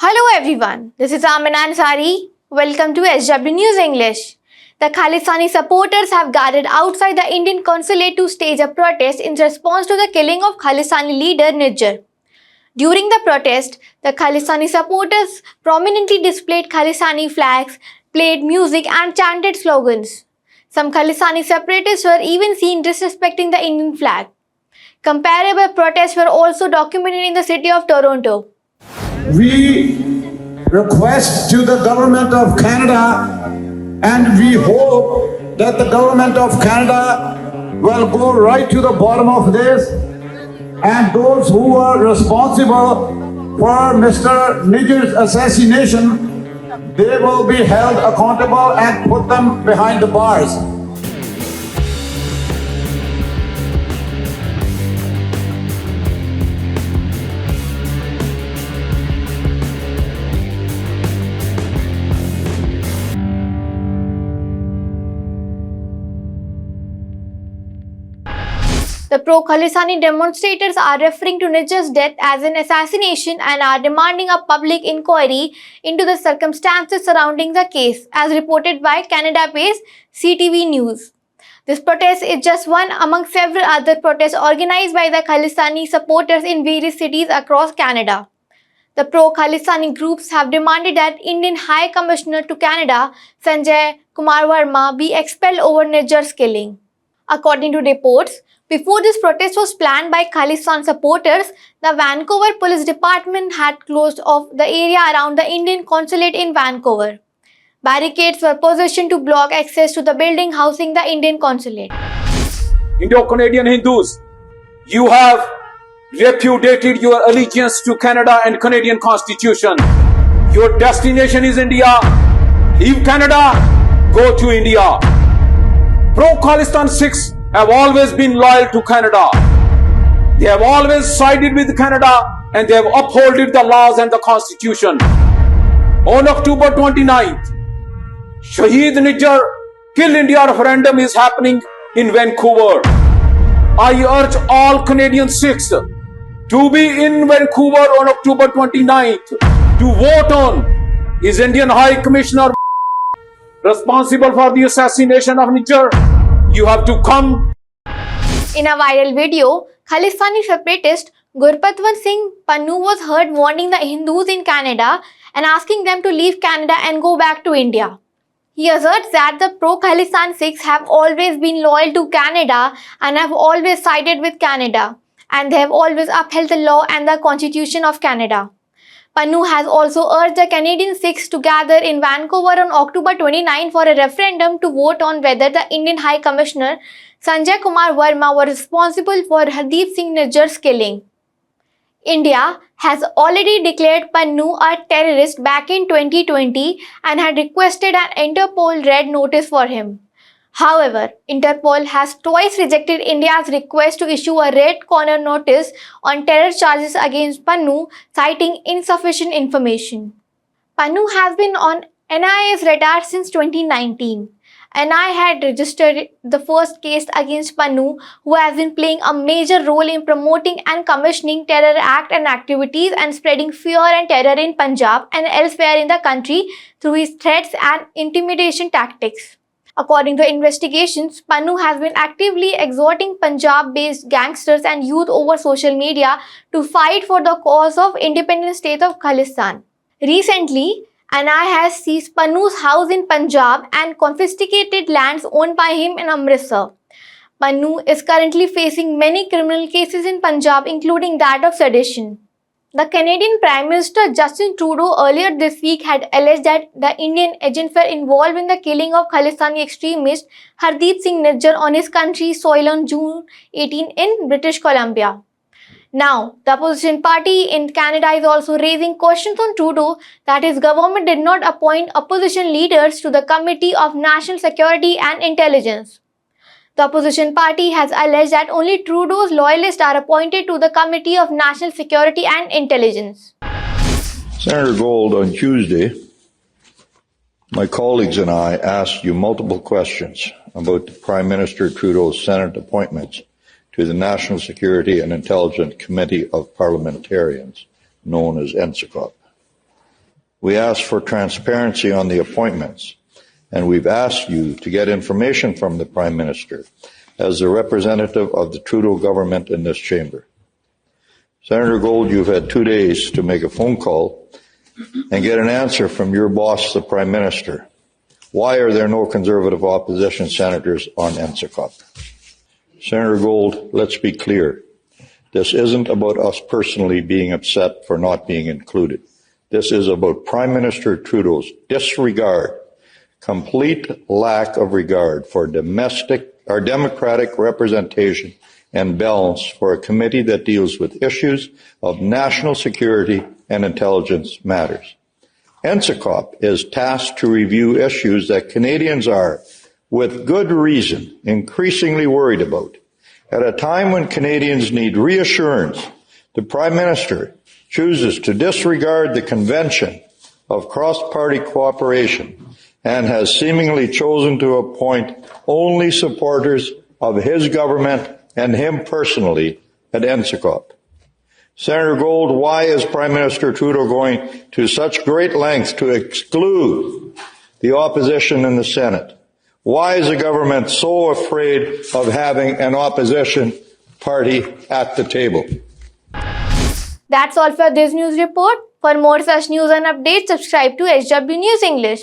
Hello everyone, this is Amina Ansari. Welcome to SW News English. The Khalistani supporters have gathered outside the Indian Consulate to stage a protest in response to the killing of Khalistani leader Nijjar. During the protest, the Khalistani supporters prominently displayed Khalistani flags, played music and chanted slogans. Some Khalistani separatists were even seen disrespecting the Indian flag. Comparable protests were also documented in the city of Toronto. We request to the government of Canada, and we hope that the government of Canada will go right to the bottom of this, and those who are responsible for Mr. Nijjar's assassination, they will be held accountable and put them behind the bars. The pro-Khalistani demonstrators are referring to Nijjar's death as an assassination and are demanding a public inquiry into the circumstances surrounding the case, as reported by Canada-based CTV News. This protest is just one among several other protests organized by the Khalistani supporters in various cities across Canada. The pro-Khalistani groups have demanded that Indian High Commissioner to Canada, Sanjay Kumar Verma, be expelled over Nijjar's killing. According to reports, before this protest was planned by Khalistan supporters, the Vancouver Police Department had closed off the area around the Indian Consulate in Vancouver. Barricades were positioned to block access to the building housing the Indian Consulate. Indo-Canadian Hindus, you have repudiated your allegiance to Canada and Canadian Constitution. Your destination is India. Leave Canada, go to India. Pro-Khalistan Sikhs have always been loyal to Canada. They have always sided with Canada and they have upheld the laws and the Constitution. On October 29th, Shaheed Nijjar Kill India referendum is happening in Vancouver. I urge all Canadian-Sikhs to be in Vancouver on October 29th to vote on His Indian High Commissioner responsible for the assassination of Nijjar. You have to come. In a viral video, Khalistani separatist Gurpatwant Singh Pannun was heard warning the Hindus in Canada and asking them to leave Canada and go back to India. He asserts that the pro-Khalistan Sikhs have always been loyal to Canada and have always sided with Canada, and they have always upheld the law and the Constitution of Canada. Pannun has also urged the Canadian-Sikhs to gather in Vancouver on October 29 for a referendum to vote on whether the Indian High Commissioner Sanjay Kumar Verma was responsible for Hardeep Singh Nijjar's killing. India has already declared Pannun a terrorist back in 2020 and had requested an Interpol red notice for him. However, Interpol has twice rejected India's request to issue a red corner notice on terror charges against Pannun, citing insufficient information. Pannun has been on NIA's radar since 2019. NIA had registered the first case against Pannun, who has been playing a major role in promoting and commissioning terror acts and activities and spreading fear and terror in Punjab and elsewhere in the country through his threats and intimidation tactics. According to investigations, Pannun has been actively exhorting Punjab-based gangsters and youth over social media to fight for the cause of independent state of Khalistan. Recently, NIA has seized Pannun's house in Punjab and confiscated lands owned by him in Amritsar. Pannun is currently facing many criminal cases in Punjab, including that of sedition. The Canadian Prime Minister Justin Trudeau earlier this week had alleged that the Indian agents were involved in the killing of Khalistani extremist Hardeep Singh Nijjar on his country's soil on June 18 in British Columbia. Now, the opposition party in Canada is also raising questions on Trudeau that his government did not appoint opposition leaders to the Committee of National Security and Intelligence. The opposition party has alleged that only Trudeau's loyalists are appointed to the Committee of National Security and Intelligence. Senator Gold, on Tuesday, my colleagues and I asked you multiple questions about the Prime Minister Trudeau's Senate appointments to the National Security and Intelligence Committee of Parliamentarians, known as NSICOP. We asked for transparency on the appointments, and we've asked you to get information from the Prime Minister as the representative of the Trudeau government in this chamber. Senator Gold, you've had 2 days to make a phone call and get an answer from your boss, the Prime Minister. Why are there no Conservative opposition senators on NSICOP? Senator Gold, let's be clear. This isn't about us personally being upset for not being included. This is about Prime Minister Trudeau's disregard, complete lack of regard for democratic representation and balance for a committee that deals with issues of national security and intelligence matters. NSICOP is tasked to review issues that Canadians are, with good reason, increasingly worried about. At a time when Canadians need reassurance, the Prime Minister chooses to disregard the Convention of Cross-Party Cooperation and has seemingly chosen to appoint only supporters of his government and him personally at NSICOP. Senator Gold, why is Prime Minister Trudeau going to such great lengths to exclude the opposition in the Senate? Why is the government so afraid of having an opposition party at the table? That's all for this news report. For more such news and updates, subscribe to HW News English.